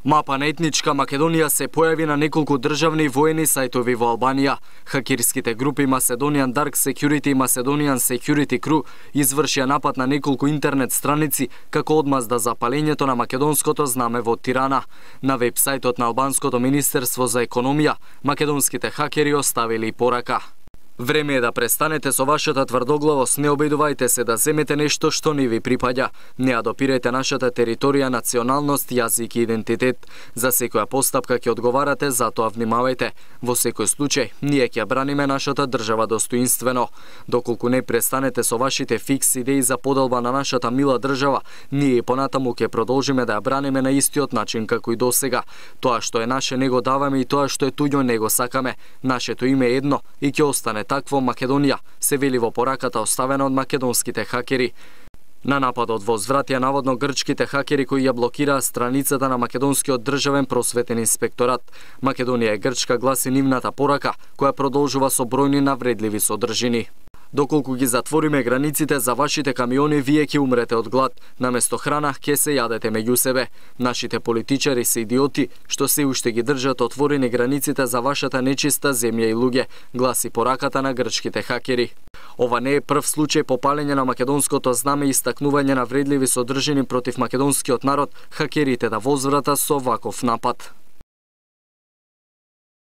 Мапа на етничка Македонија се појави на неколку државни воени сајтови во Албанија. Хакерските групи Macedonian Dark Security и Macedonian Security Crew извршија напад на неколку интернет страници како одмазда за палењето на македонското знаме во Тирана. На вебсајтот на Албанското министерство за економија, македонските хакери оставили порака: време е да престанете со вашата тврдоглавост, не обидувајте се да земете нешто што не ви припаѓа. Не ја допирете нашата територија, националност, јазик и идентитет. За секоја постапка ќе одговарате, затоа внимавајте. Во секој случај, ние ќе браниме нашата држава достоинствено. Доколку не престанете со вашите фикс идеи за поделба на нашата мила држава, ние и понатаму ќе продолжиме да ја браниме на истиот начин како и досега. Тоа што е наше не го даваме и тоа што е туѓо не го сакаме. Нашето име е едно и ќе остане такво Македонија, се вели во пораката оставена од македонските хакери. На нападот возвратија наводно грчките хакери кои ја блокираа страницата на македонскиот државен просветен инспекторат. Македонија е грчка, гласи нивната порака, која продолжува со бројни навредливи содржини. Доколку ги затвориме границите за вашите камиони, вие ќе умрете од глад. Наместо храна ќе се јадете меѓу себе. Нашите политичари се идиоти што се уште ги држат отворени границите за вашата нечиста земја и луѓе, гласи пораката на грчките хакери. Ова не е прв случај по палење на македонското знаме и истакнување на вредливи содржини против македонскиот народ, хакерите да возврата со ваков напад.